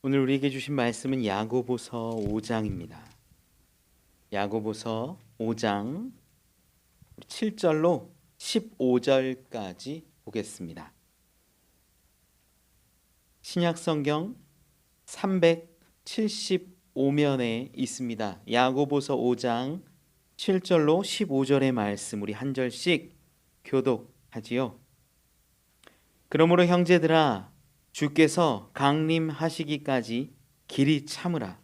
오늘 우리에게 주신 말씀은 야고보서 5장입니다. 야고보서 5장 7절로 15절까지 보겠습니다. 신약성경 375면에 있습니다. 야고보서 5장 7절로 15절의 말씀 우리 한 절씩 교독하지요. 그러므로 형제들아, 주께서 강림하시기까지 길이 참으라.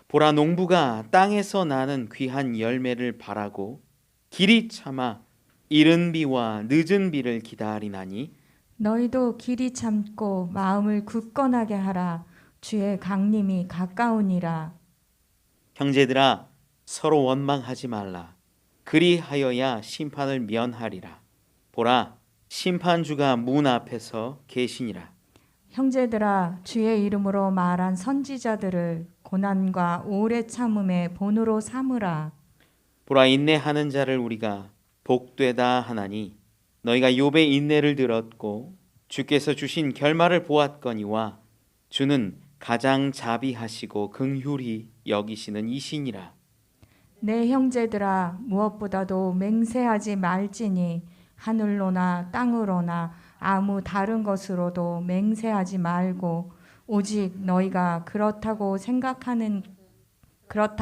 보라, 농부가 땅에서 나는 귀한 열매를 바라고 길이 참아 이른 비와 늦은 비를 기다리나니 너희도 길이 참고 마음을 굳건하게 하라. 주의 강림이 가까우니라. 형제들아, 서로 원망하지 말라. 그리하여야 심판을 면하리라. 보라, 심판주가 문 앞에서 계시니라. 형제들아, 주의 이름으로 말한 선지자들을 고난과 오래 참음의 본으로 삼으라. 보라, 인내하는 자를 우리가 복되다 하나니 너희가 욥의 인내를 들었고 주께서 주신 결말을 보았거니와 주는 가장 자비하시고 긍휼히 여기시는 이시니라. 내 형제들아, 무엇보다도 맹세하지 말지니 하늘로나 땅으로나 아무 다른 것으로도 맹세하지 말고 오직 너희가 그렇다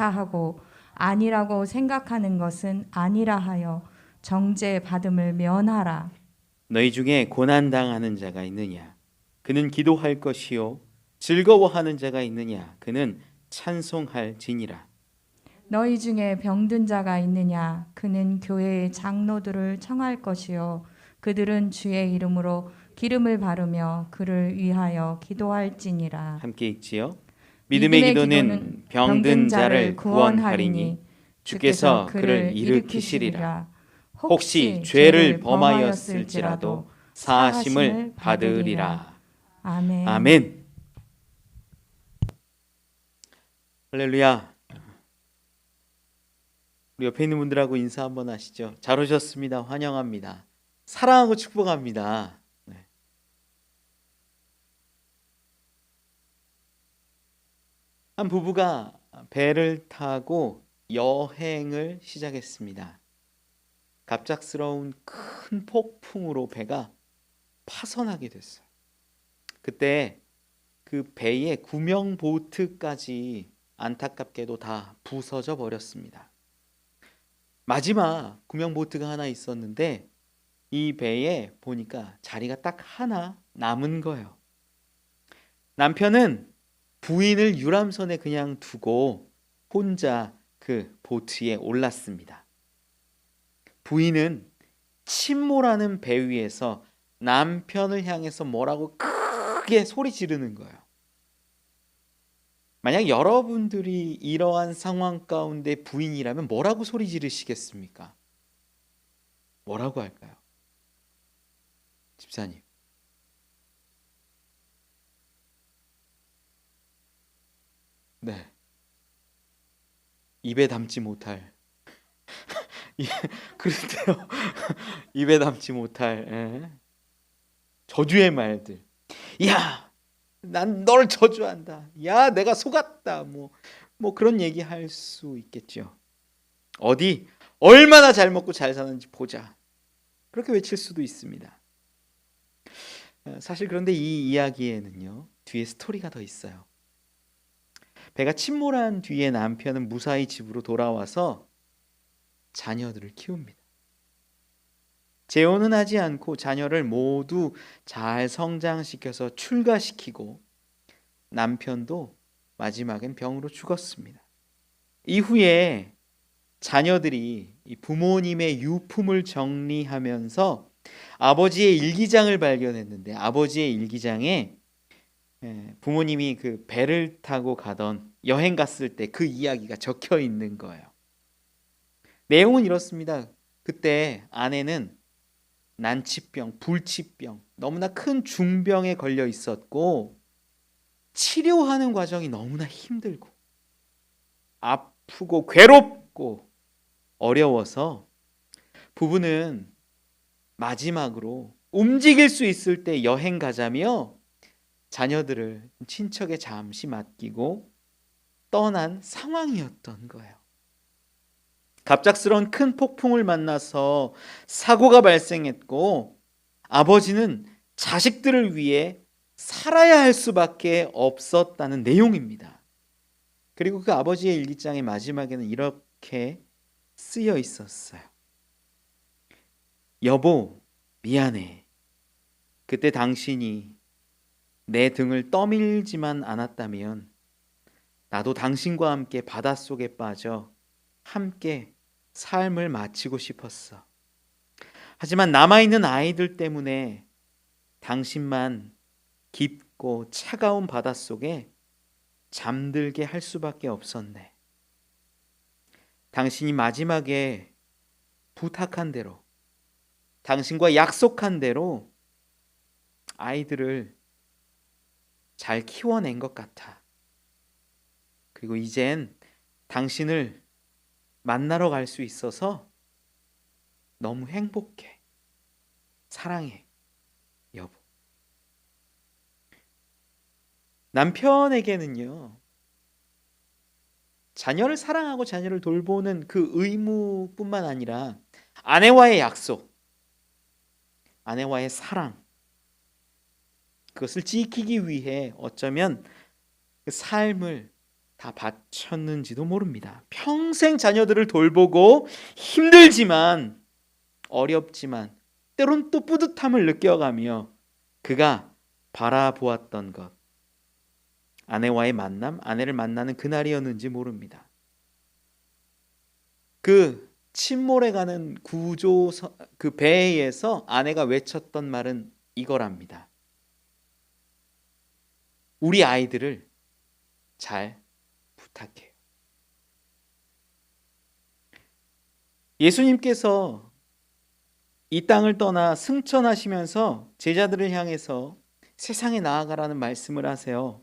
하고 아니라고 생각하는 것은 아니라 하여 정죄 받음을 면하라. 너희 중에 고난 당하는 자가 있느냐? 그는 기도할 것이요. 즐거워하는 자가 있느냐? 그는 찬송할지니라. 너희 중에 병든 자가 있느냐? 그는 교회의 장로들을 청할 것이요. 그들은 주의 이름으로 기름을 바르며 그를 위하여 기도할지니라. 함께 읽지요. 믿음의 기도는 병든 자를 구원하리니 주께서 그를 일으키시리라. 혹시 죄를 범하였을지라도 사하심을 받으리라. 아멘. 아멘. 할렐루야. 우리 옆에 있는 분들하고 인사 한번 하시죠. 잘 오셨습니다. 환영합니다. 사랑하고 축복합니다. 네. 한 부부가 배를 타고 여행을 시작했습니다. 갑작스러운 큰 폭풍으로 배가 파손하게 됐어요. 그때 그 배의 구명 보트까지 안타깝게도 다 부서져 버렸습니다. 마지막 구명 보트가 하나 있었는데 이 배에 보니까 자리가 딱 하나 남은 거예요. 남편은 부인을 유람선에 그냥 두고 혼자 그 보트에 올랐습니다. 부인은 침몰하는 배 위에서 남편을 향해서 뭐라고 크게 소리 지르는 거예요. 만약 여러분들이 이러한 상황 가운데 부인이라면 뭐라고 소리 지르시겠습니까? 뭐라고 할까요? 집사님. 네. 입에 담지 못할 그런데요. 입에 담지 못할 저주의 말들. 야, 난 널 저주한다. 야, 내가 속았다. 뭐 그런 얘기 할 수 있겠죠. 어디 얼마나 잘 먹고 잘 사는지 보자. 그렇게 외칠 수도 있습니다. 사실 그런데 이 이야기에는요, 뒤에 스토리가 더 있어요. 배가 침몰한 뒤에 남편은 무사히 집으로 돌아와서 자녀들을 키웁니다. 재혼은 하지 않고 자녀를 모두 잘 성장시켜서 출가시키고 남편도 마지막엔 병으로 죽었습니다. 이후에 자녀들이 부모님의 유품을 정리하면서 아버지의 일기장을 발견했는데 아버지의 일기장에 부모님이 그 배를 타고 가던 여행 갔을 때 그 이야기가 적혀 있는 거예요. 내용은 이렇습니다. 그때 아내는 난치병, 불치병, 너무나 큰 중병에 걸려 있었고 치료하는 과정이 너무나 힘들고 아프고 괴롭고 어려워서 부부는 마지막으로 움직일 수 있을 때 여행 가자며 자녀들을 친척에 잠시 맡기고 떠난 상황이었던 거예요. 갑작스러운 큰 폭풍을 만나서 사고가 발생했고 아버지는 자식들을 위해 살아야 할 수밖에 없었다는 내용입니다. 그리고 그 아버지의 일기장의 마지막에는 이렇게 쓰여 있었어요. 여보, 미안해. 그때 당신이 내 등을 떠밀지만 않았다면 나도 당신과 함께 바닷속에 빠져 함께 삶을 마치고 싶었어. 하지만 남아있는 아이들 때문에 당신만 깊고 차가운 바닷속에 잠들게 할 수밖에 없었네. 당신이 마지막에 부탁한 대로, 당신과 약속한 대로 아이들을 잘 키워낸 것 같아. 그리고 이젠 당신을 만나러 갈 수 있어서 너무 행복해. 사랑해, 여보. 남편에게는요, 자녀를 사랑하고 자녀를 돌보는 그 의무뿐만 아니라 아내와의 약속, 아내와의 사랑, 그것을 지키기 위해 어쩌면 그 삶을 다 바쳤는지도 모릅니다. 평생 자녀들을 돌보고 힘들지만 어렵지만 때론 또 뿌듯함을 느껴가며 그가 바라보았던 것, 아내와의 만남, 아내를 만나는 그날이었는지 모릅니다. 그 침몰해 가는 그 배에서 아내가 외쳤던 말은 이거랍니다. 우리 아이들을 잘 부탁해요. 예수님께서 이 땅을 떠나 승천하시면서 제자들을 향해서 세상에 나아가라는 말씀을 하세요.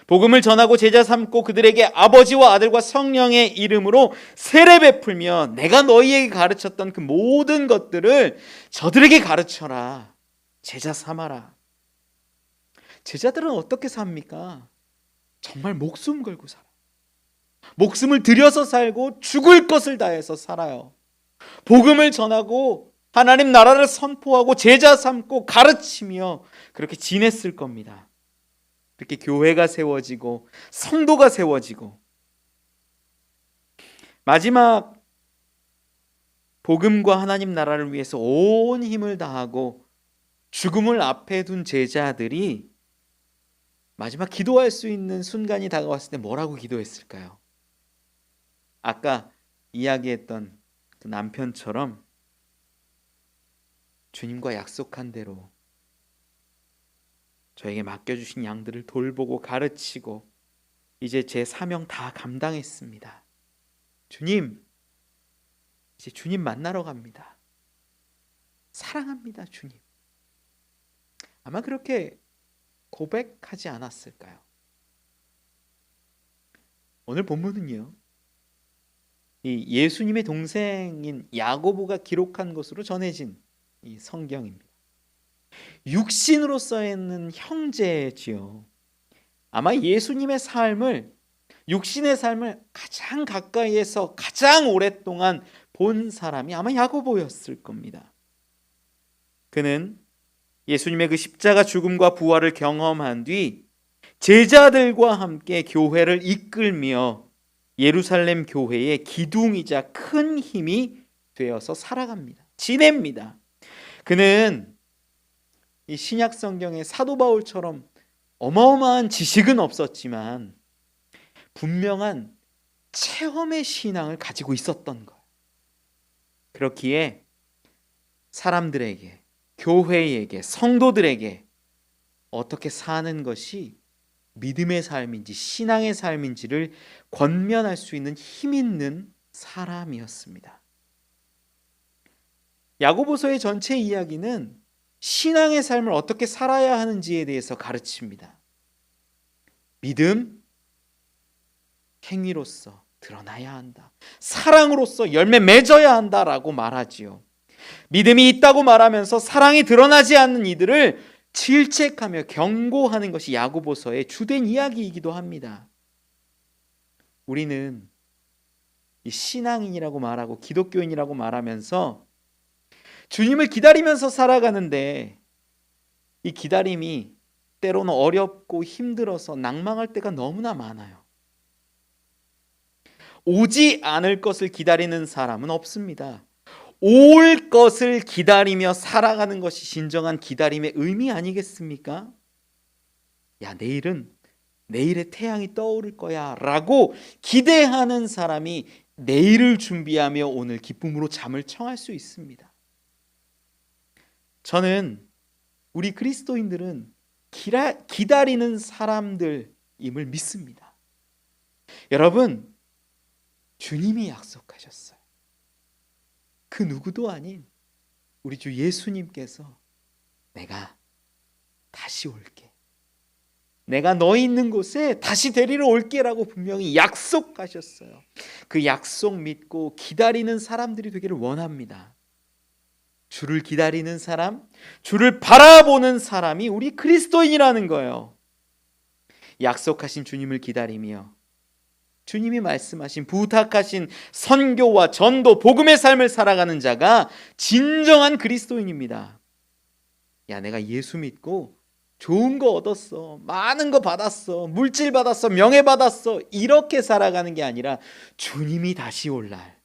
복음을 전하고 제자 삼고 그들에게 아버지와 아들과 성령의 이름으로 세례 베풀며 내가 너희에게 가르쳤던 그 모든 것들을 저들에게 가르쳐라. 제자 삼아라. 제자들은 어떻게 삽니까? 정말 목숨 걸고 살아요. 목숨을 들여서 살고 죽을 것을 다해서 살아요. 복음을 전하고 하나님 나라를 선포하고 제자 삼고 가르치며 그렇게 지냈을 겁니다. 그렇게 교회가 세워지고 성도가 세워지고 마지막 복음과 하나님 나라를 위해서 온 힘을 다하고 죽음을 앞에 둔 제자들이 마지막 기도할 수 있는 순간이 다가왔을 때 뭐라고 기도했을까요? 아까 이야기했던 그 남편처럼 주님과 약속한 대로 저에게 맡겨주신 양들을 돌보고 가르치고 이제 제 사명 다 감당했습니다. 주님, 이제 주님 만나러 갑니다. 사랑합니다, 주님. 아마 그렇게 고백하지 않았을까요? 오늘 본문은요, 이 예수님의 동생인 야고보가 기록한 것으로 전해진 이 성경입니다. 육신으로 써있는 형제지요. 아마 예수님의 삶을, 육신의 삶을 가장 가까이에서 가장 오랫동안 본 사람이 아마 야고보였을 겁니다. 그는 예수님의 그 십자가 죽음과 부활을 경험한 뒤 제자들과 함께 교회를 이끌며 예루살렘 교회의 기둥이자 큰 힘이 되어서 살아갑니다. 지냅니다. 그는 이 신약 성경의 사도 바울처럼 어마어마한 지식은 없었지만 분명한 체험의 신앙을 가지고 있었던 거예요. 그렇기에 사람들에게, 교회에게, 성도들에게 어떻게 사는 것이 믿음의 삶인지 신앙의 삶인지를 권면할 수 있는 힘 있는 사람이었습니다. 야고보서의 전체 이야기는 신앙의 삶을 어떻게 살아야 하는지에 대해서 가르칩니다. 믿음, 행위로서 드러나야 한다. 사랑으로서 열매 맺어야 한다라고 말하지요. 믿음이 있다고 말하면서 사랑이 드러나지 않는 이들을 질책하며 경고하는 것이 야고보서의 주된 이야기이기도 합니다. 우리는 이 신앙인이라고 말하고 기독교인이라고 말하면서 주님을 기다리면서 살아가는데 이 기다림이 때로는 어렵고 힘들어서 낭망할 때가 너무나 많아요. 오지 않을 것을 기다리는 사람은 없습니다. 올 것을 기다리며 살아가는 것이 진정한 기다림의 의미 아니겠습니까? 야, 내일의 태양이 떠오를 거야 라고 기대하는 사람이 내일을 준비하며 오늘 기쁨으로 잠을 청할 수 있습니다. 저는 우리 그리스도인들은 기다리는 사람들임을 믿습니다. 여러분, 주님이 약속하셨어요. 그 누구도 아닌 우리 주 예수님께서 내가 다시 올게, 내가 너희 있는 곳에 다시 데리러 올게라고 분명히 약속하셨어요. 그 약속 믿고 기다리는 사람들이 되기를 원합니다. 주를 기다리는 사람, 주를 바라보는 사람이 우리 그리스도인이라는 거예요. 약속하신 주님을 기다리며 주님이 말씀하신 부탁하신 선교와 전도, 복음의 삶을 살아가는 자가 진정한 그리스도인입니다. 야, 내가 예수 믿고 좋은 거 얻었어, 많은 거 받았어, 물질 받았어, 명예 받았어, 이렇게 살아가는 게 아니라 주님이 다시 올 날,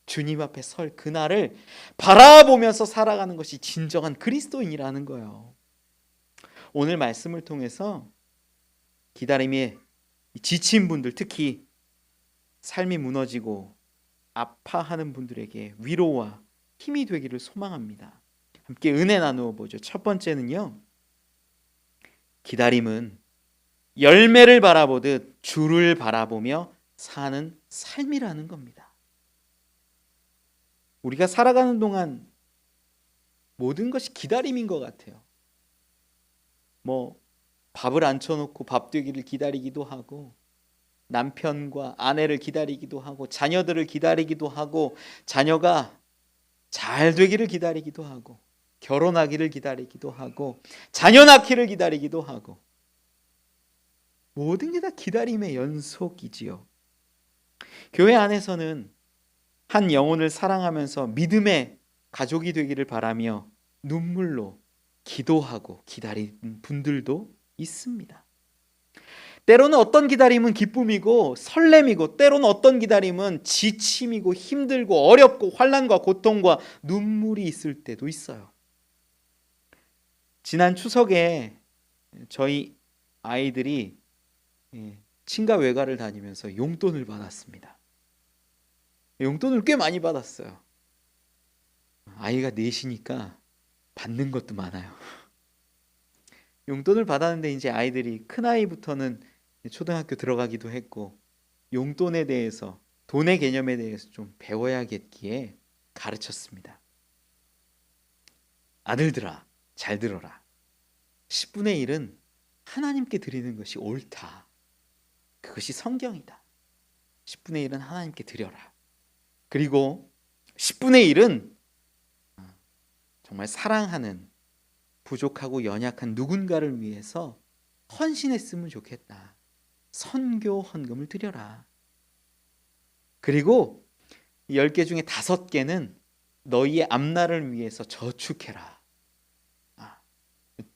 주님 앞에 설 그날을 바라보면서 살아가는 것이 진정한 그리스도인이라는 거예요. 오늘 말씀을 통해서 기다림에 지친 분들, 특히 삶이 무너지고 아파하는 분들에게 위로와 힘이 되기를 소망합니다. 함께 은혜 나누어 보죠. 첫 번째는요, 기다림은 열매를 바라보듯 주를 바라보며 사는 삶이라는 겁니다. 우리가 살아가는 동안 모든 것이 기다림인 것 같아요. 밥을 앉혀놓고 밥 되기를 기다리기도 하고, 남편과 아내를 기다리기도 하고, 자녀들을 기다리기도 하고, 자녀가 잘 되기를 기다리기도 하고, 결혼하기를 기다리기도 하고, 자녀 낳기를 기다리기도 하고, 모든 게 다 기다림의 연속이지요. 교회 안에서는 한 영혼을 사랑하면서 믿음의 가족이 되기를 바라며 눈물로 기도하고 기다리는 분들도 있습니다. 때로는 어떤 기다림은 기쁨이고 설렘이고, 때로는 어떤 기다림은 지침이고 힘들고 어렵고 환난과 고통과 눈물이 있을 때도 있어요. 지난 추석에 저희 아이들이 친가 외가를 다니면서 용돈을 받았습니다. 용돈을 꽤 많이 받았어요. 아이가 넷이니까 받는 것도 많아요. 용돈을 받았는데 이제 아이들이 큰아이부터는 초등학교 들어가기도 했고, 용돈에 대해서, 돈의 개념에 대해서 좀 배워야겠기에 가르쳤습니다. 아들들아, 잘 들어라. 10분의 1은 하나님께 드리는 것이 옳다. 그것이 성경이다. 10분의 1은 하나님께 드려라. 그리고 10분의 1은 정말 사랑하는 부족하고 연약한 누군가를 위해서 헌신했으면 좋겠다. 선교 헌금을 드려라. 그리고 10개 중에 5개는 너희의 앞날을 위해서 저축해라.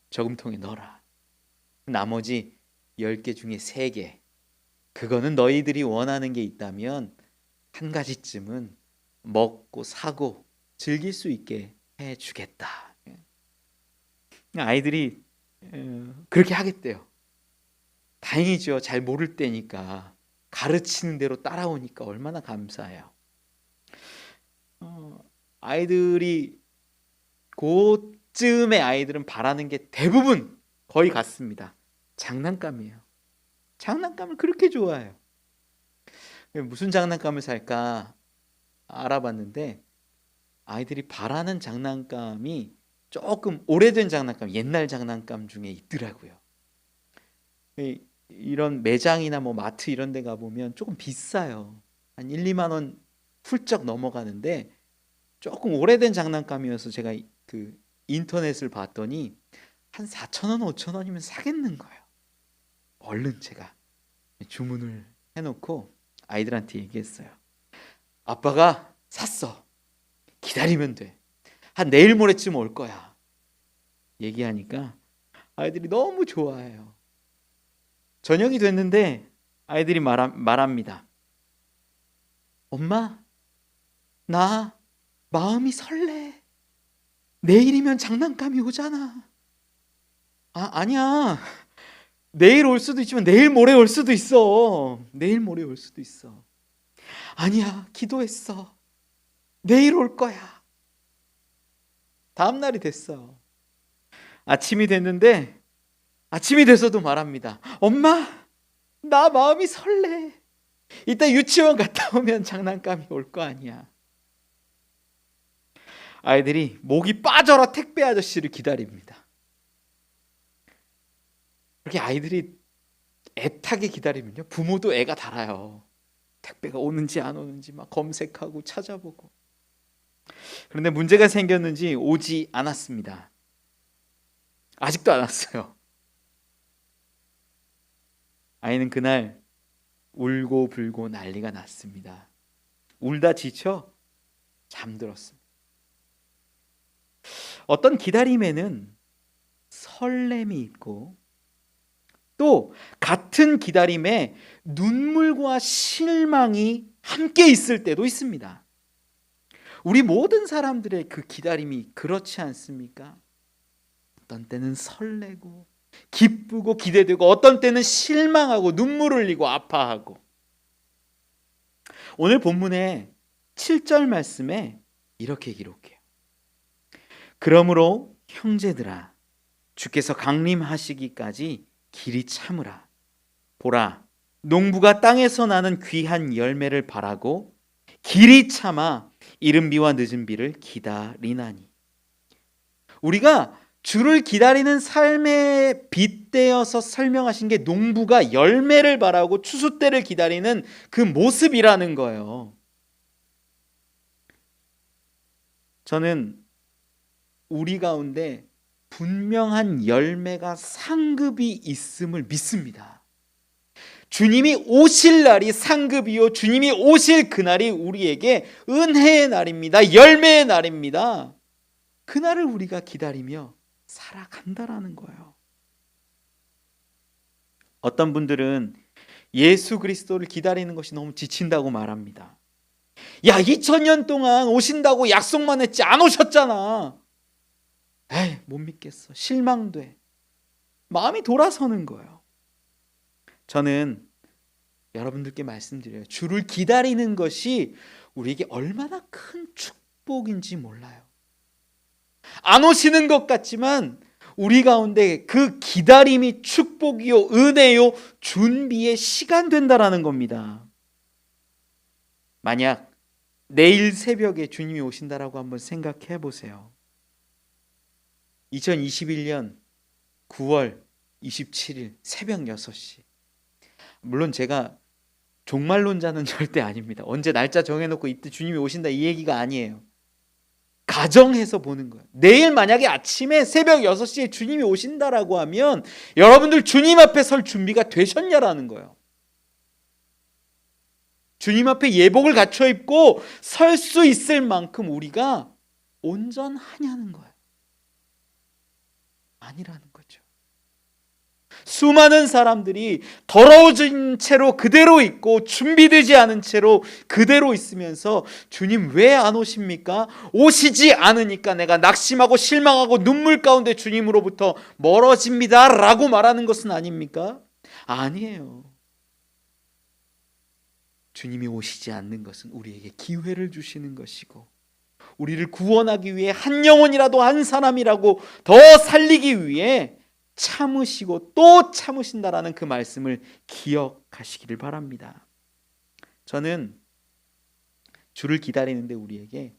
저금통에 넣어라. 나머지 10개 중에 3개, 그거는 너희들이 원하는 게 있다면 한 가지쯤은 먹고 사고 즐길 수 있게 해주겠다. 아이들이 그렇게 하겠대요. 다행이죠. 잘 모를 때니까. 가르치는 대로 따라오니까 얼마나 감사해요. 아이들이 그쯤의 아이들은 바라는 게 대부분 거의 같습니다. 장난감이에요. 장난감을 그렇게 좋아해요. 무슨 장난감을 살까 알아봤는데, 아이들이 바라는 장난감이 조금 오래된 장난감, 옛날 장난감 중에 있더라고요. 이런 매장이나 마트 이런 데 가보면 조금 비싸요. 한 1, 2만 원 훌쩍 넘어가는데, 조금 오래된 장난감이어서 제가 인터넷을 봤더니 한 4,000원, 5,000원이면 사겠는 거예요. 얼른 제가 주문을 해놓고 아이들한테 얘기했어요. 아빠가 샀어. 기다리면 돼. 한 내일 모레쯤 올 거야. 얘기하니까 아이들이 너무 좋아해요. 저녁이 됐는데 아이들이 말합니다. 엄마, 나 마음이 설레. 내일이면 장난감이 오잖아. 아니야. 내일 올 수도 있지만 내일 모레 올 수도 있어. 내일 모레 올 수도 있어. 아니야, 기도했어. 내일 올 거야. 다음 날이 됐어. 아침이 됐는데 아침이 돼서도 말합니다. 엄마, 나 마음이 설레. 이따 유치원 갔다 오면 장난감이 올 거 아니야. 아이들이 목이 빠져라 택배 아저씨를 기다립니다. 그렇게 아이들이 애타게 기다리면요, 부모도 애가 달아요. 택배가 오는지 안 오는지 막 검색하고 찾아보고. 그런데 문제가 생겼는지 오지 않았습니다. 아직도 안 왔어요. 아이는 그날 울고 불고 난리가 났습니다. 울다 지쳐 잠들었습니다. 어떤 기다림에는 설렘이 있고 또 같은 기다림에 눈물과 실망이 함께 있을 때도 있습니다. 우리 모든 사람들의 그 기다림이 그렇지 않습니까? 어떤 때는 설레고 기쁘고 기대되고 어떤 때는 실망하고 눈물 흘리고 아파하고. 오늘 본문의 7절 말씀에 이렇게 기록해요. 그러므로 형제들아, 주께서 강림하시기까지 길이 참으라. 보라, 농부가 땅에서 나는 귀한 열매를 바라고 길이 참아 이른 비와 늦은 비를 기다리나니. 우리가 주를 기다리는 삶에 빗대어서 설명하신 게 농부가 열매를 바라고 추수 때를 기다리는 그 모습이라는 거예요. 저는 우리 가운데 분명한 열매가 상급이 있음을 믿습니다. 주님이 오실 날이 상급이요, 주님이 오실 그날이 우리에게 은혜의 날입니다. 열매의 날입니다. 그날을 우리가 기다리며 살아간다라는 거예요. 어떤 분들은 예수 그리스도를 기다리는 것이 너무 지친다고 말합니다. 야, 2000년 동안 오신다고 약속만 했지 안 오셨잖아. 에이, 못 믿겠어. 실망돼. 마음이 돌아서는 거예요. 저는 여러분들께 말씀드려요. 주를 기다리는 것이 우리에게 얼마나 큰 축복인지 몰라요. 안 오시는 것 같지만 우리 가운데 그 기다림이 축복이요, 은혜요, 준비의 시간 된다라는 겁니다. 만약 내일 새벽에 주님이 오신다라고 한번 생각해 보세요. 2021년 9월 27일 새벽 6시. 물론 제가 종말론자는 절대 아닙니다. 언제 날짜 정해놓고 이때 주님이 오신다 이 얘기가 아니에요. 가정해서 보는 거예요. 내일 만약에 아침에 새벽 6시에 주님이 오신다라고 하면 여러분들 주님 앞에 설 준비가 되셨냐라는 거예요. 주님 앞에 예복을 갖춰 입고 설 수 있을 만큼 우리가 온전하냐는 거예요. 아니라는 거죠. 수많은 사람들이 더러워진 채로 그대로 있고 준비되지 않은 채로 그대로 있으면서 주님 왜 안 오십니까? 오시지 않으니까 내가 낙심하고 실망하고 눈물 가운데 주님으로부터 멀어집니다 라고 말하는 것은 아닙니까? 아니에요. 주님이 오시지 않는 것은 우리에게 기회를 주시는 것이고 우리를 구원하기 위해 한 영혼이라도 한 사람이라고 더 살리기 위해 참으시고 또 참으신다라는 그 말씀을 기억하시기를 바랍니다. 저는 주를 기다리는데 우리에게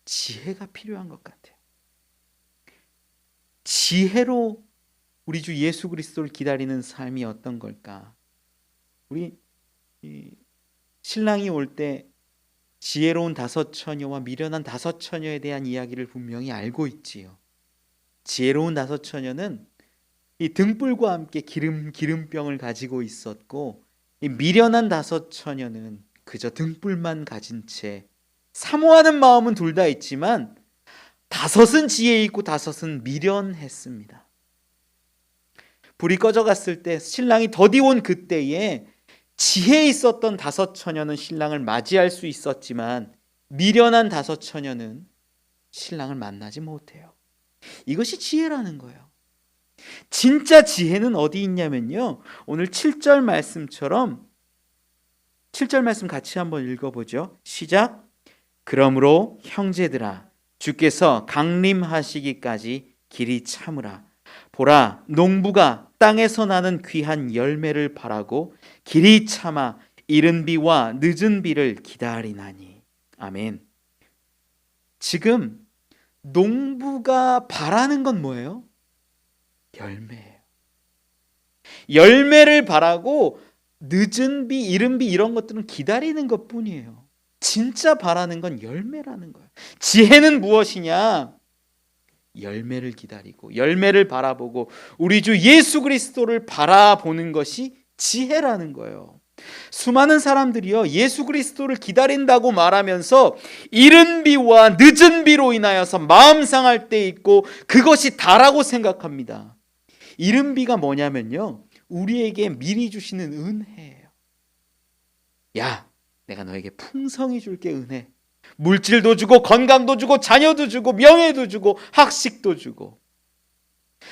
지혜가 필요한 것 같아요. 지혜로 우리 주 예수 그리스도를 기다리는 삶이 어떤 걸까? 우리 신랑이 올 때 지혜로운 5 처녀와 미련한 5 처녀에 대한 이야기를 분명히 알고 있지요. 지혜로운 다섯 처녀는 이 등불과 함께 기름병을 가지고 있었고, 이 미련한 다섯 처녀는 그저 등불만 가진 채 사모하는 마음은 둘 다 있지만 다섯은 지혜 있고 다섯은 미련했습니다. 불이 꺼져갔을 때 신랑이 더디 온 그때에 지혜 있었던 다섯 처녀는 신랑을 맞이할 수 있었지만 미련한 다섯 처녀는 신랑을 만나지 못해요. 이것이 지혜라는 거예요. 진짜 지혜는 어디 있냐면요, 오늘 7절 말씀처럼 7절 말씀 같이 한번 읽어보죠. 시작. 그러므로 형제들아, 주께서 강림하시기까지 길이 참으라. 보라, 농부가 땅에서 나는 귀한 열매를 바라고 길이 참아 이른 비와 늦은 비를 기다리나니. 아멘. 지금 농부가 바라는 건 뭐예요? 열매예요. 열매를 바라고 늦은 비, 이른 비 이런 것들은 기다리는 것뿐이에요. 진짜 바라는 건 열매라는 거예요. 지혜는 무엇이냐? 열매를 기다리고 열매를 바라보고 우리 주 예수 그리스도를 바라보는 것이 지혜라는 거예요. 수많은 사람들이요, 예수 그리스도를 기다린다고 말하면서 이른 비와 늦은 비로 인하여서 마음 상할 때 있고 그것이 다라고 생각합니다. 이른 비가 뭐냐면요, 우리에게 미리 주시는 은혜예요. 야, 내가 너에게 풍성히 줄게. 은혜. 물질도 주고 건강도 주고 자녀도 주고 명예도 주고 학식도 주고,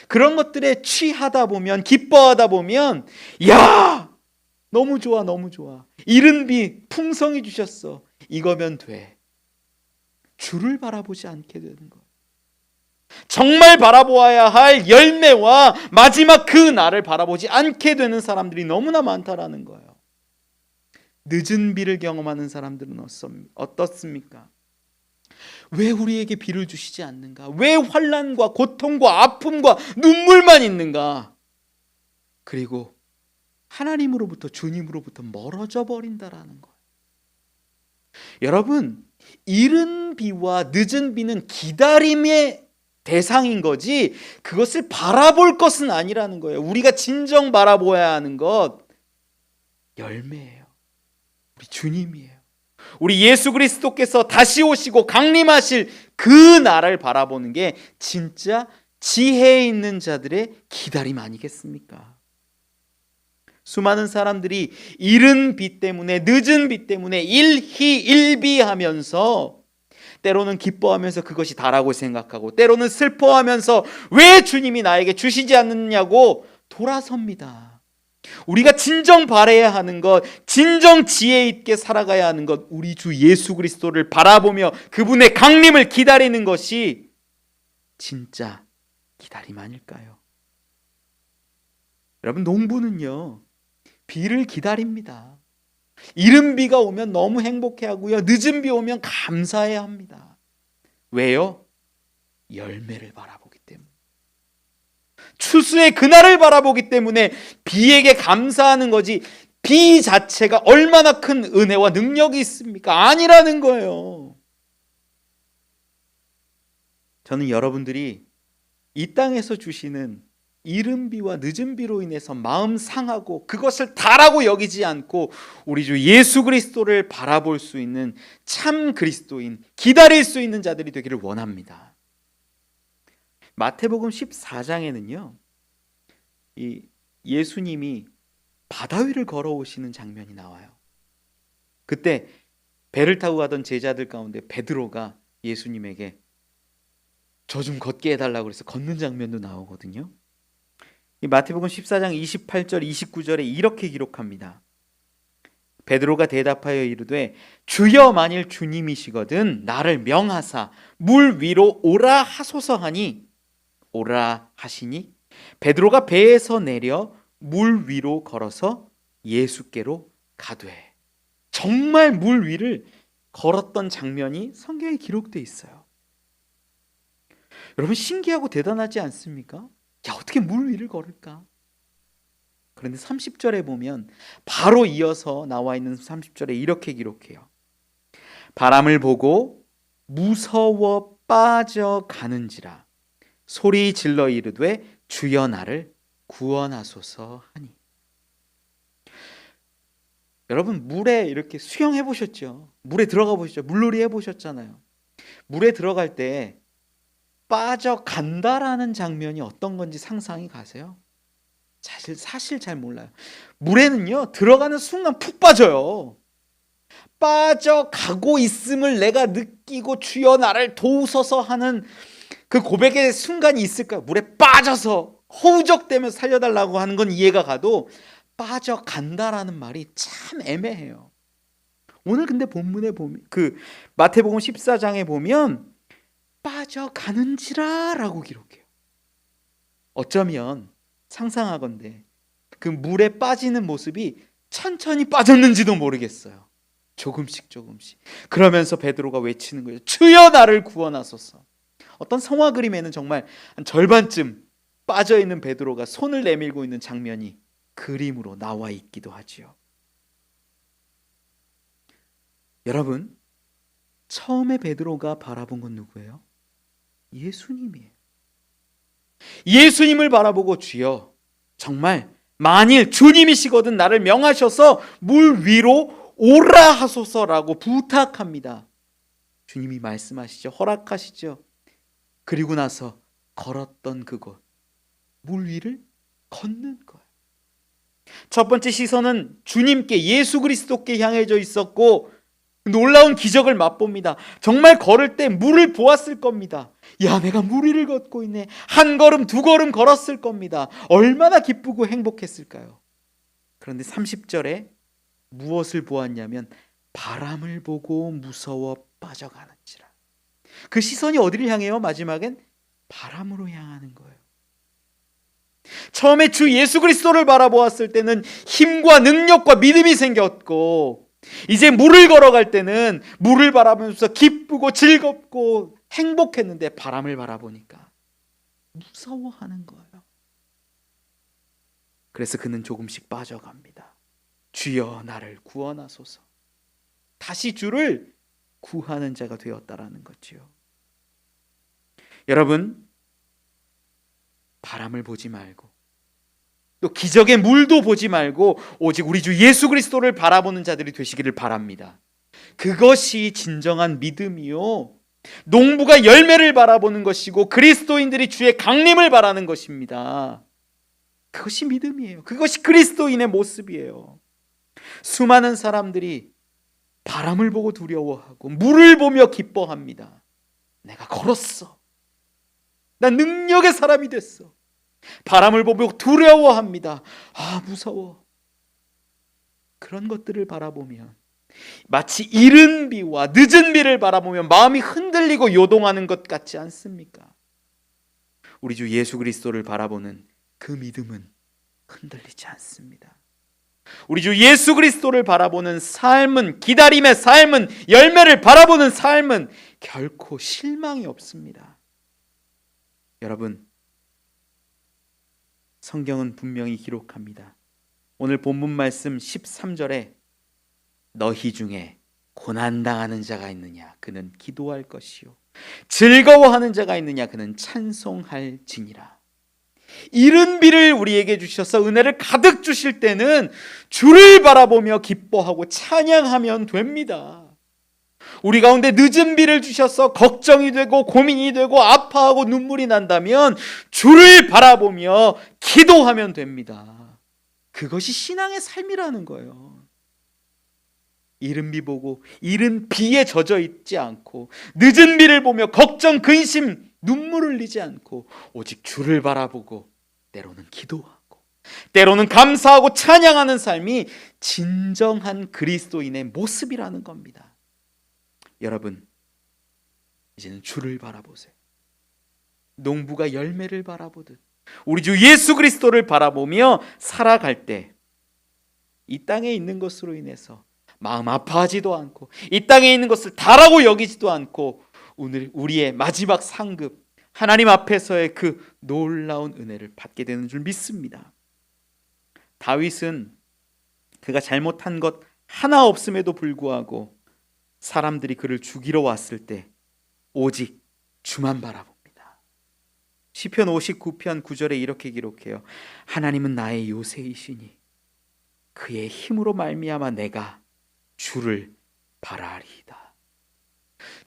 그런 것들에 취하다 보면, 기뻐하다 보면, 야, 너무 좋아, 너무 좋아. 이른 비 풍성히 주셨어. 이거면 돼. 주를 바라보지 않게 되는 거예요. 정말 바라보아야 할 열매와 마지막 그 날을 바라보지 않게 되는 사람들이 너무나 많다라는 거예요. 늦은 비를 경험하는 사람들은 어떻습니까? 왜 우리에게 비를 주시지 않는가? 왜 환난과 고통과 아픔과 눈물만 있는가? 그리고 하나님으로부터, 주님으로부터 멀어져 버린다라는 거예요. 여러분, 이른 비와 늦은 비는 기다림의 대상인 거지 그것을 바라볼 것은 아니라는 거예요. 우리가 진정 바라보아야 하는 것, 열매예요. 우리 주님이에요. 우리 예수 그리스도께서 다시 오시고 강림하실 그 날을 바라보는 게 진짜 지혜 있는 자들의 기다림 아니겠습니까? 수많은 사람들이 이른 비 때문에, 늦은 비 때문에 일희일비하면서 때로는 기뻐하면서 그것이 다라고 생각하고 때로는 슬퍼하면서 왜 주님이 나에게 주시지 않느냐고 돌아섭니다. 우리가 진정 바라야 하는 것, 진정 지혜 있게 살아가야 하는 것, 우리 주 예수 그리스도를 바라보며 그분의 강림을 기다리는 것이 진짜 기다림 아닐까요? 여러분, 농부는요, 비를 기다립니다. 이른 비가 오면 너무 행복해하고요, 늦은 비 오면 감사해야 합니다. 왜요? 열매를 바라보기 때문에. 추수의 그날을 바라보기 때문에 비에게 감사하는 거지, 비 자체가 얼마나 큰 은혜와 능력이 있습니까? 아니라는 거예요. 저는 여러분들이 이 땅에서 주시는 이른 비와 늦은 비로 인해서 마음 상하고 그것을 다라고 여기지 않고 우리 주 예수 그리스도를 바라볼 수 있는 참 그리스도인, 기다릴 수 있는 자들이 되기를 원합니다. 마태복음 14장에는요, 이 예수님이 바다 위를 걸어오시는 장면이 나와요. 그때 배를 타고 가던 제자들 가운데 베드로가 예수님에게 저 좀 걷게 해달라고 해서 걷는 장면도 나오거든요. 이 마태복음 14장 28절 29절에 이렇게 기록합니다. 베드로가 대답하여 이르되 주여, 만일 주님이시거든 나를 명하사 물 위로 오라 하소서 하니, 오라 하시니 베드로가 배에서 내려 물 위로 걸어서 예수께로 가되. 정말 물 위를 걸었던 장면이 성경에 기록되어 있어요. 여러분, 신기하고 대단하지 않습니까? 야, 어떻게 물 위를 걸을까? 그런데 30절에 보면 바로 이어서 나와 있는 30절에 이렇게 기록해요. 바람을 보고 무서워 빠져가는지라 소리 질러 이르되 주여 나를 구원하소서 하니. 여러분, 물에 이렇게 수영해 보셨죠? 물에 들어가 보셨죠? 물놀이 해 보셨잖아요. 물에 들어갈 때 빠져간다라는 장면이 어떤 건지 상상이 가세요? 사실 잘 몰라요. 물에는요, 들어가는 순간 푹 빠져요. 빠져가고 있음을 내가 느끼고 주여 나를 도우소서 하는 그 고백의 순간이 있을까요? 물에 빠져서 허우적대면서 살려달라고 하는 건 이해가 가도 빠져간다라는 말이 참 애매해요. 오늘 근데 본문에 보면 그 마태복음 14장에 보면 빠져가는지라라고 기록해요. 어쩌면 상상하건대 그 물에 빠지는 모습이 천천히 빠졌는지도 모르겠어요. 조금씩. 그러면서 베드로가 외치는 거예요. 주여 나를 구원하소서. 어떤 성화 그림에는 정말 한 절반쯤 빠져있는 베드로가 손을 내밀고 있는 장면이 그림으로 나와 있기도 하지요. 여러분, 처음에 베드로가 바라본 건 누구예요? 예수님이에요. 예수님을 바라보고 주여, 정말 만일 주님이시거든 나를 명하셔서 물 위로 오라 하소서라고 부탁합니다. 주님이 말씀하시죠. 허락하시죠. 그리고 나서 걸었던 그곳, 물 위를 걷는 거예요. 첫 번째 시선은 주님께, 예수 그리스도께 향해져 있었고 놀라운 기적을 맛봅니다. 정말 걸을 때 물을 보았을 겁니다. 야, 내가 물 위를 걷고 있네. 한 걸음 두 걸음 걸었을 겁니다. 얼마나 기쁘고 행복했을까요? 그런데 30절에 무엇을 보았냐면 바람을 보고 무서워 빠져가는지라. 그 시선이 어디를 향해요? 마지막엔 바람으로 향하는 거예요. 처음에 주 예수 그리스도를 바라보았을 때는 힘과 능력과 믿음이 생겼고, 이제 물을 걸어갈 때는 물을 바라보면서 기쁘고 즐겁고 행복했는데 바람을 바라보니까 무서워하는 거예요. 그래서 그는 조금씩 빠져갑니다. 주여 나를 구원하소서. 다시 주를 구하는 자가 되었다라는 거지요. 여러분, 바람을 보지 말고 또 기적의 물도 보지 말고 오직 우리 주 예수 그리스도를 바라보는 자들이 되시기를 바랍니다. 그것이 진정한 믿음이요, 농부가 열매를 바라보는 것이고 그리스도인들이 주의 강림을 바라는 것입니다. 그것이 믿음이에요. 그것이 그리스도인의 모습이에요. 수많은 사람들이 바람을 보고 두려워하고 물을 보며 기뻐합니다. 내가 걸었어. 나 능력의 사람이 됐어. 바람을 보며 두려워합니다. 아, 무서워. 그런 것들을 바라보면 마치 이른 비와 늦은 비를 바라보면 마음이 흔들리고 요동하는 것 같지 않습니까? 우리 주 예수 그리스도를 바라보는 그 믿음은 흔들리지 않습니다. 우리 주 예수 그리스도를 바라보는 삶은, 기다림의 삶은, 열매를 바라보는 삶은 결코 실망이 없습니다. 여러분, 성경은 분명히 기록합니다. 오늘 본문 말씀 13절에 너희 중에 고난당하는 자가 있느냐? 그는 기도할 것이요. 즐거워하는 자가 있느냐? 그는 찬송할지니라. 이른 비를 우리에게 주셔서 은혜를 가득 주실 때는 주를 바라보며 기뻐하고 찬양하면 됩니다. 우리 가운데 늦은 비를 주셔서 걱정이 되고 고민이 되고 아파하고 눈물이 난다면 주를 바라보며 기도하면 됩니다. 그것이 신앙의 삶이라는 거예요. 이른 비 보고 이른 비에 젖어 있지 않고, 늦은 비를 보며 걱정, 근심, 눈물을 흘리지 않고 오직 주를 바라보고 때로는 기도하고 때로는 감사하고 찬양하는 삶이 진정한 그리스도인의 모습이라는 겁니다. 여러분, 이제는 주를 바라보세요. 농부가 열매를 바라보듯 우리 주 예수 그리스도를 바라보며 살아갈 때 이 땅에 있는 것으로 인해서 마음 아파하지도 않고, 이 땅에 있는 것을 다라고 여기지도 않고, 오늘 우리의 마지막 상급 하나님 앞에서의 그 놀라운 은혜를 받게 되는 줄 믿습니다. 다윗은 그가 잘못한 것 하나 없음에도 불구하고 사람들이 그를 죽이러 왔을 때 오직 주만 바라봅니다. 시편 59편 9절에 이렇게 기록해요. 하나님은 나의 요새이시니 그의 힘으로 말미암아 내가 주를 바라리이다.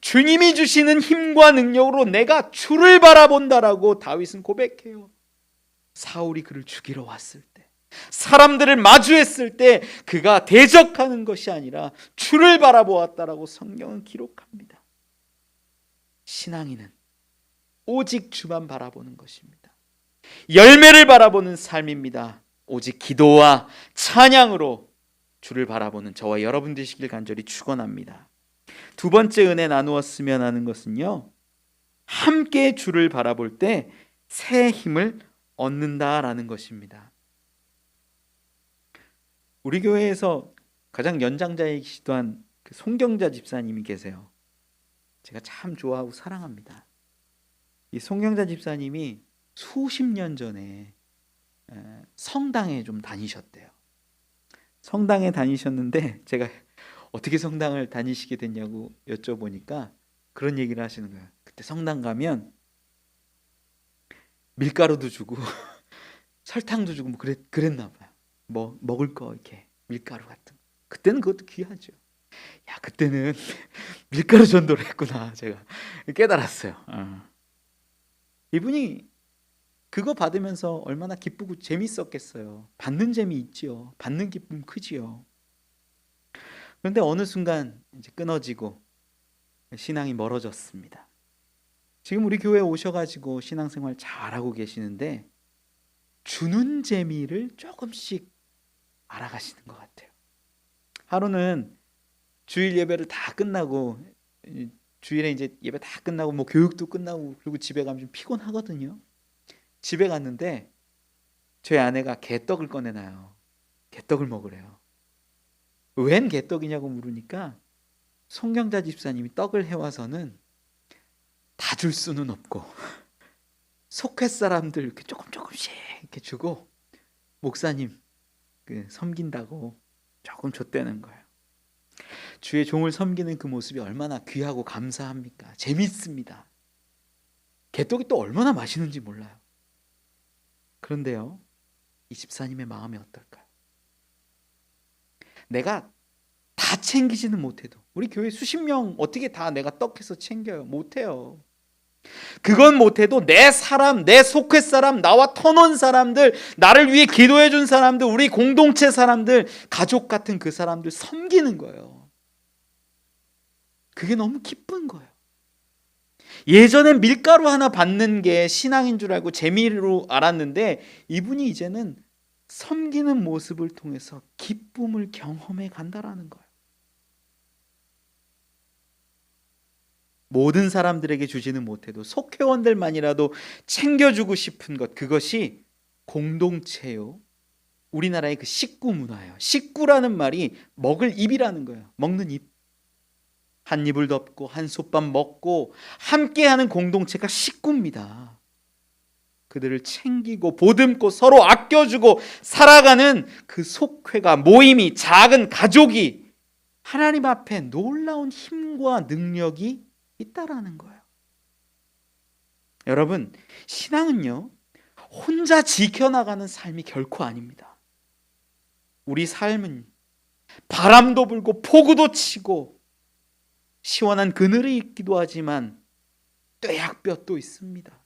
주님이 주시는 힘과 능력으로 내가 주를 바라본다라고 다윗은 고백해요. 사울이 그를 죽이러 왔을 때, 사람들을 마주했을 때 그가 대적하는 것이 아니라 주를 바라보았다라고 성경은 기록합니다. 신앙인은 오직 주만 바라보는 것입니다. 열매를 바라보는 삶입니다. 오직 기도와 찬양으로 주를 바라보는 저와 여러분 되시길 간절히 축원합니다. 두 번째 은혜 나누었으면 하는 것은요, 함께 주를 바라볼 때 새 힘을 얻는다라는 것입니다. 우리 교회에서 가장 연장자이시기도 한 그 송경자 집사님이 계세요. 제가 참 좋아하고 사랑합니다. 이 송경자 집사님이 수십 년 전에 성당에 좀 다니셨대요. 성당에 다니셨는데 제가 어떻게 성당을 다니시게 됐냐고 여쭤보니까 그런 얘기를 하시는 거예요. 그때 성당 가면 밀가루도 주고 설탕도 주고 뭐 그랬나 봐요. 뭐 먹을 거 이렇게 밀가루 같은 거. 그때는 그것도 귀하죠. 야, 그때는 밀가루 전도를 했구나 제가 깨달았어요. 이분이 그거 받으면서 얼마나 기쁘고 재밌었겠어요. 받는 재미 있지요. 받는 기쁨 크지요. 그런데 어느 순간 이제 끊어지고 신앙이 멀어졌습니다. 지금 우리 교회에 오셔가지고 신앙생활 잘하고 계시는데 주는 재미를 조금씩 알아가시는 것 같아요. 하루는 주일 예배를 다 끝나고, 주일에 이제 예배 다 끝나고 뭐 교육도 끝나고 그리고 집에 가면 좀 피곤하거든요. 집에 갔는데 저희 아내가 개떡을 꺼내놔요. 개떡을 먹으래요. 웬 개떡이냐고 물으니까 송경자 집사님이 떡을 해와서는 다 줄 수는 없고 속회 사람들 이렇게 조금씩 이렇게 주고 목사님 섬긴다고 조금 줬다는 거예요. 주의 종을 섬기는 그 모습이 얼마나 귀하고 감사합니까? 재밌습니다. 개떡이 또 얼마나 맛있는지 몰라요. 그런데요, 이 집사님의 마음이 어떨까요? 내가 다 챙기지는 못해도, 우리 교회 수십 명 어떻게 다 내가 떡해서 챙겨요? 못해요. 그건 못해도 내 사람, 내 속회 사람, 나와 터놓은 사람들, 나를 위해 기도해 준 사람들, 우리 공동체 사람들, 가족 같은 그 사람들 섬기는 거예요. 그게 너무 기쁜 거예요. 예전엔 밀가루 하나 받는 게 신앙인 줄 알고 재미로 알았는데 이분이 이제는 섬기는 모습을 통해서 기쁨을 경험해 간다라는 거예요. 모든 사람들에게 주지는 못해도 속회원들만이라도 챙겨주고 싶은 것, 그것이 공동체요. 우리나라의 그 식구 문화예요. 식구라는 말이 먹을 입이라는 거예요. 먹는 입. 한 입을 덮고 한 솥밥 먹고 함께하는 공동체가 식구입니다. 그들을 챙기고 보듬고 서로 아껴주고 살아가는 그 속회가, 모임이, 작은 가족이 하나님 앞에 놀라운 힘과 능력이 있다라는 거예요. 여러분, 신앙은요, 혼자 지켜나가는 삶이 결코 아닙니다. 우리 삶은 바람도 불고 폭우도 치고 시원한 그늘이 있기도 하지만 뙤약볕도 있습니다.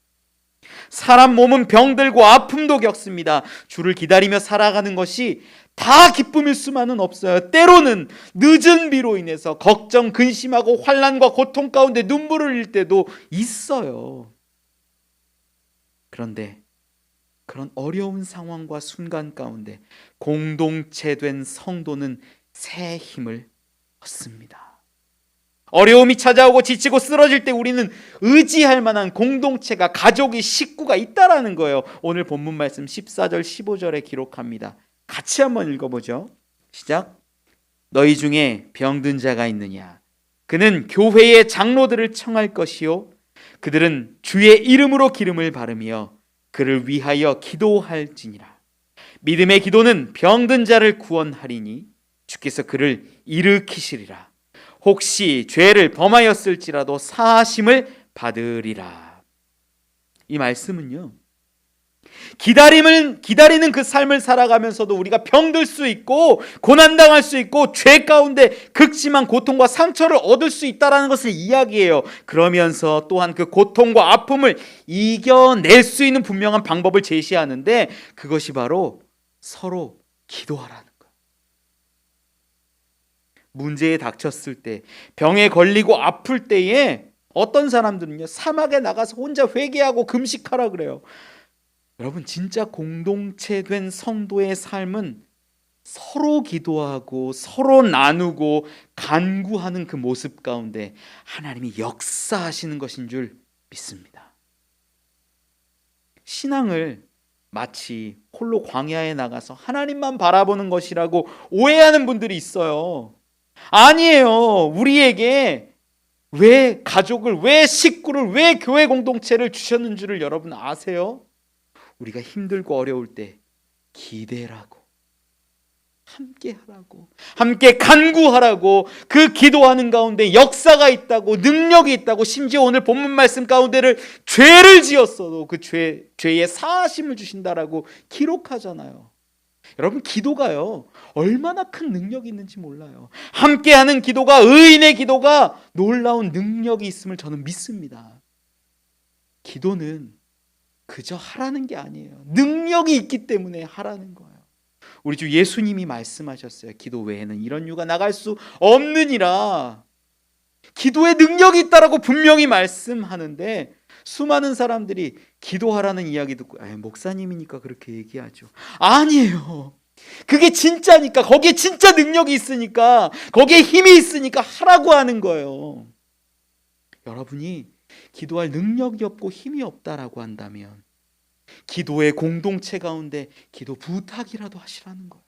사람 몸은 병들고 아픔도 겪습니다. 주를 기다리며 살아가는 것이 다 기쁨일 수만은 없어요. 때로는 늦은 비로 인해서 걱정, 근심하고 환난과 고통 가운데 눈물을 흘릴 때도 있어요. 그런데 그런 어려운 상황과 순간 가운데 공동체된 성도는 새 힘을 얻습니다. 어려움이 찾아오고 지치고 쓰러질 때 우리는 의지할 만한 공동체가, 가족이, 식구가 있다라는 거예요. 오늘 본문 말씀 14절 15절에 기록합니다. 같이 한번 읽어보죠. 시작. 너희 중에 병든 자가 있느냐? 그는 교회의 장로들을 청할 것이요 그들은 주의 이름으로 기름을 바르며 그를 위하여 기도할지니라. 믿음의 기도는 병든 자를 구원하리니 주께서 그를 일으키시리라. 혹시 죄를 범하였을지라도 사하심을 받으리라. 이 말씀은요, 기다리는 그 삶을 살아가면서도 우리가 병들 수 있고 고난당할 수 있고 죄 가운데 극심한 고통과 상처를 얻을 수 있다는 것을 이야기해요. 그러면서 또한 그 고통과 아픔을 이겨낼 수 있는 분명한 방법을 제시하는데, 그것이 바로 서로 기도하라는 거예요. 문제에 닥쳤을 때, 병에 걸리고 아플 때에 어떤 사람들은요, 사막에 나가서 혼자 회개하고 금식하라 그래요. 여러분, 진짜 공동체된 성도의 삶은 서로 기도하고 서로 나누고 간구하는 그 모습 가운데 하나님이 역사하시는 것인 줄 믿습니다. 신앙을 마치 홀로 광야에 나가서 하나님만 바라보는 것이라고 오해하는 분들이 있어요. 아니에요. 우리에게 왜 가족을, 왜 식구를, 왜 교회 공동체를 주셨는 줄을 여러분 아세요? 우리가 힘들고 어려울 때 기대라고, 함께 하라고, 함께 간구하라고, 그 기도하는 가운데 역사가 있다고, 능력이 있다고, 심지어 오늘 본문 말씀 가운데를 죄를 지었어도 그 죄의 사하심을 주신다라고 기록하잖아요. 여러분, 기도가요, 얼마나 큰 능력이 있는지 몰라요. 함께하는 기도가, 의인의 기도가 놀라운 능력이 있음을 저는 믿습니다. 기도는 그저 하라는 게 아니에요. 능력이 있기 때문에 하라는 거예요. 우리 주 예수님이 말씀하셨어요. 기도 외에는 이런 유가 나갈 수 없느니라. 기도에 능력이 있다라고 분명히 말씀하는데, 수많은 사람들이 기도하라는 이야기 듣고 목사님이니까 그렇게 얘기하죠. 아니에요. 그게 진짜니까, 거기에 진짜 능력이 있으니까, 거기에 힘이 있으니까 하라고 하는 거예요. 여러분이 기도할 능력이 없고 힘이 없다라고 한다면 기도의 공동체 가운데 기도 부탁이라도 하시라는 거예요.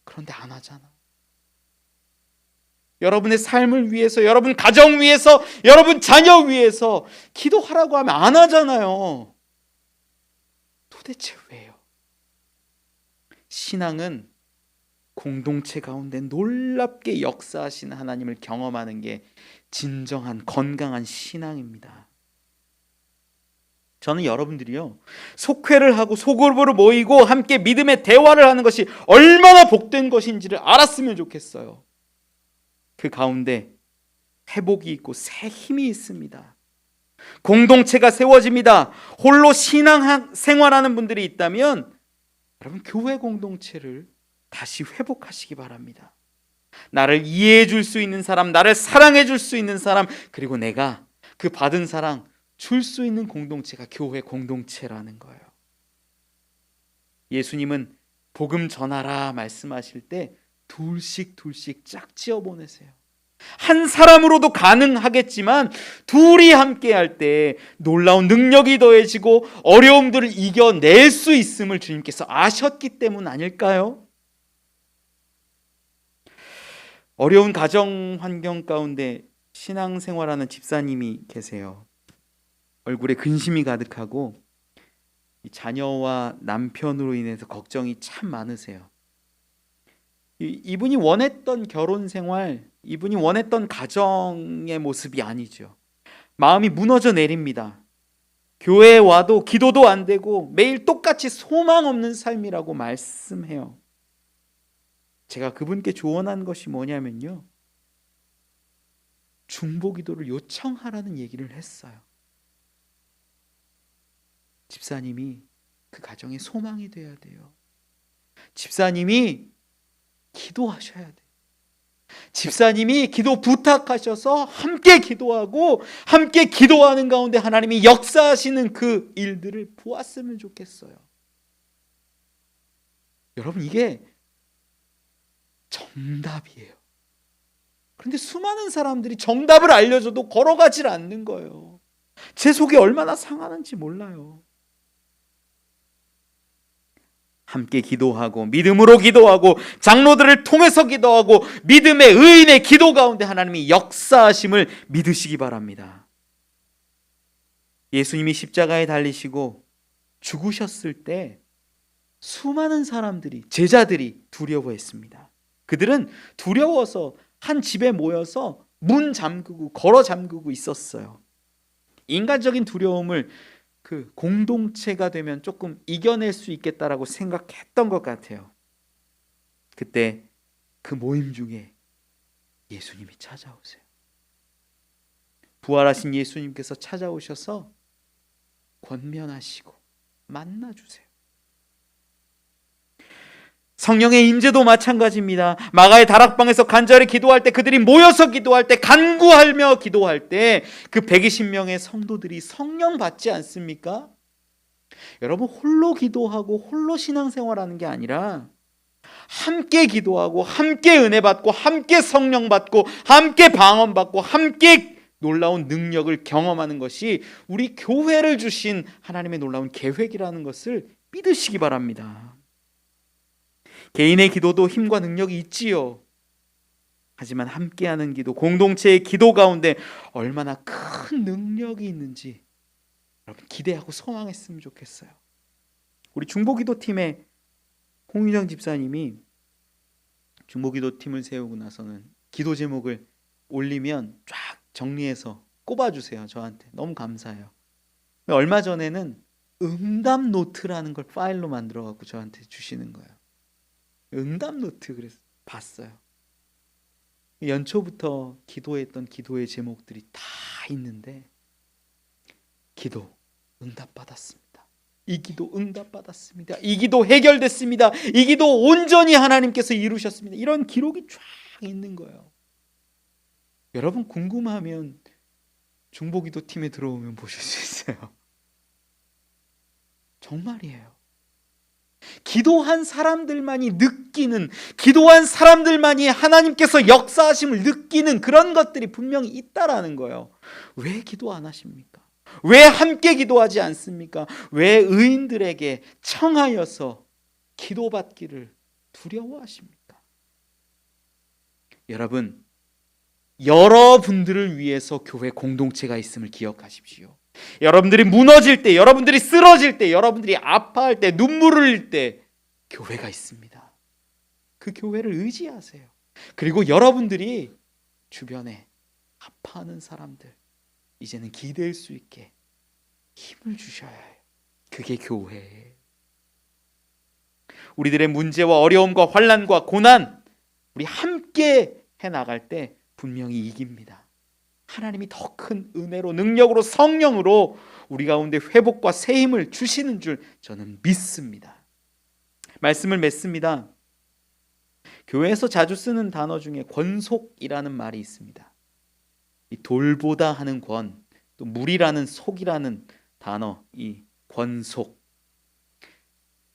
그런데 안 하잖아. 여러분의 삶을 위해서, 여러분 가정 위해서, 여러분 자녀 위해서 기도하라고 하면 안 하잖아요. 도대체 왜요? 신앙은 공동체 가운데 놀랍게 역사하시는 하나님을 경험하는 게 진정한 건강한 신앙입니다. 저는 여러분들이요, 속회를 하고 소그룹으로 모이고 함께 믿음의 대화를 하는 것이 얼마나 복된 것인지를 알았으면 좋겠어요. 그 가운데 회복이 있고 새 힘이 있습니다. 공동체가 세워집니다. 홀로 신앙 생활하는 분들이 있다면 여러분, 교회 공동체를 다시 회복하시기 바랍니다. 나를 이해해 줄 수 있는 사람, 나를 사랑해 줄 수 있는 사람, 그리고 내가 그 받은 사랑 줄 수 있는 공동체가 교회 공동체라는 거예요. 예수님은 복음 전하라 말씀하실 때 둘씩 짝지어 보내세요. 한 사람으로도 가능하겠지만 둘이 함께 할 때 놀라운 능력이 더해지고 어려움들을 이겨낼 수 있음을 주님께서 아셨기 때문 아닐까요? 어려운 가정 환경 가운데 신앙생활하는 집사님이 계세요. 얼굴에 근심이 가득하고 자녀와 남편으로 인해서 걱정이 참 많으세요. 이분이 원했던 결혼 생활, 이분이 원했던 가정의 모습이 아니죠. 마음이 무너져 내립니다. 교회에 와도 기도도 안 되고 매일 똑같이 소망 없는 삶이라고 말씀해요. 제가 그분께 조언한 것이 뭐냐면요, 중보기도를 요청하라는 얘기를 했어요. 집사님이 그 가정의 소망이 돼야 돼요. 집사님이 기도하셔야 돼요. 집사님이 기도 부탁하셔서 함께 기도하고 함께 기도하는 가운데 하나님이 역사하시는 그 일들을 보았으면 좋겠어요. 여러분, 이게 정답이에요. 그런데 수많은 사람들이 정답을 알려줘도 걸어가질 않는 거예요. 제 속이 얼마나 상하는지 몰라요. 함께 기도하고 믿음으로 기도하고 장로들을 통해서 기도하고 믿음의 의인의 기도 가운데 하나님이 역사하심을 믿으시기 바랍니다. 예수님이 십자가에 달리시고 죽으셨을 때 수많은 사람들이, 제자들이 두려워했습니다. 그들은 두려워서 한 집에 모여서 문 잠그고 걸어 잠그고 있었어요. 인간적인 두려움을 그 공동체가 되면 조금 이겨낼 수 있겠다라고 생각했던 것 같아요. 그때 그 모임 중에 예수님이 찾아오세요. 부활하신 예수님께서 찾아오셔서 권면하시고 만나주세요. 성령의 임재도 마찬가지입니다. 마가의 다락방에서 간절히 기도할 때, 그들이 모여서 기도할 때, 간구하며 기도할 때 그 120명의 성도들이 성령 받지 않습니까? 여러분, 홀로 기도하고 홀로 신앙생활하는 게 아니라 함께 기도하고 함께 은혜 받고 함께 성령 받고 함께 방언 받고 함께 놀라운 능력을 경험하는 것이 우리 교회를 주신 하나님의 놀라운 계획이라는 것을 믿으시기 바랍니다. 개인의 기도도 힘과 능력이 있지요. 하지만 함께하는 기도, 공동체의 기도 가운데 얼마나 큰 능력이 있는지 여러분 기대하고 소망했으면 좋겠어요. 우리 중보기도팀의 홍유정 집사님이 중보기도팀을 세우고 나서는 기도 제목을 올리면 쫙 정리해서 꼽아주세요. 저한테 너무 감사해요. 얼마 전에는 응답 노트라는 걸 파일로 만들어 갖고 저한테 주시는 거예요. 응답 노트. 그래서 봤어요. 연초부터 기도했던 기도의 제목들이 다 있는데, 기도 응답 받았습니다. 이 기도 응답 받았습니다. 이 기도 해결됐습니다. 이 기도 온전히 하나님께서 이루셨습니다. 이런 기록이 쫙 있는 거예요. 여러분 궁금하면 중보기도팀에 들어오면 보실 수 있어요. 정말이에요. 기도한 사람들만이 느끼는, 기도한 사람들만이 하나님께서 역사하심을 느끼는 그런 것들이 분명히 있다라는 거예요. 왜 기도 안 하십니까? 왜 함께 기도하지 않습니까? 왜 의인들에게 청하여서 기도받기를 두려워하십니까? 여러분, 여러분들을 위해서 교회 공동체가 있음을 기억하십시오. 여러분들이 무너질 때, 여러분들이 쓰러질 때, 여러분들이 아파할 때, 눈물을 흘릴 때 교회가 있습니다. 그 교회를 의지하세요. 그리고 여러분들이 주변에 아파하는 사람들 이제는 기댈 수 있게 힘을 주셔야 해요. 그게 교회예요. 우리들의 문제와 어려움과 환난과 고난 우리 함께 해나갈 때 분명히 이깁니다. 하나님이 더 큰 은혜로, 능력으로, 성령으로 우리 가운데 회복과 새 힘을 주시는 줄 저는 믿습니다. 말씀을 맺습니다. 교회에서 자주 쓰는 단어 중에 권속이라는 말이 있습니다. 이 돌보다 하는 권, 또 물이라는 속이라는 단어, 이 권속.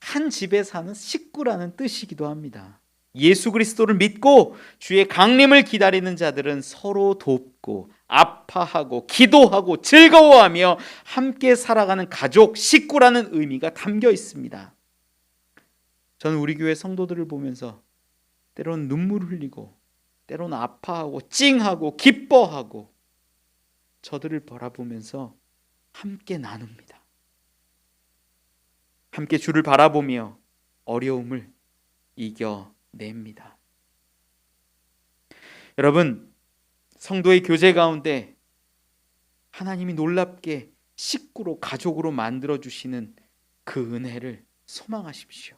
한 집에 사는 식구라는 뜻이기도 합니다. 예수 그리스도를 믿고 주의 강림을 기다리는 자들은 서로 돕고 아파하고 기도하고 즐거워하며 함께 살아가는 가족, 식구라는 의미가 담겨 있습니다. 저는 우리 교회 성도들을 보면서 때로는 눈물 흘리고 때로는 아파하고 찡하고 기뻐하고 저들을 바라보면서 함께 나눕니다. 함께 주를 바라보며 어려움을 이겨냅니다. 여러분, 성도의 교제 가운데 하나님이 놀랍게 식구로, 가족으로 만들어주시는 그 은혜를 소망하십시오.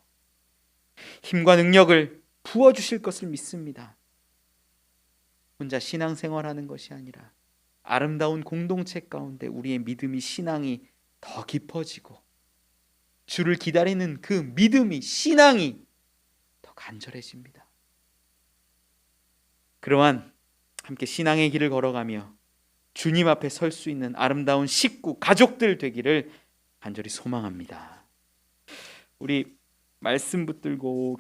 힘과 능력을 부어주실 것을 믿습니다. 혼자 신앙생활하는 것이 아니라 아름다운 공동체 가운데 우리의 믿음이, 신앙이 더 깊어지고 주를 기다리는 그 믿음이, 신앙이 더 간절해집니다. 그러한 함께 신앙의 길을 걸어가며 주님 앞에 설 수 있는 아름다운 식구, 가족들 되기를 간절히 소망합니다. 우리 말씀 붙들고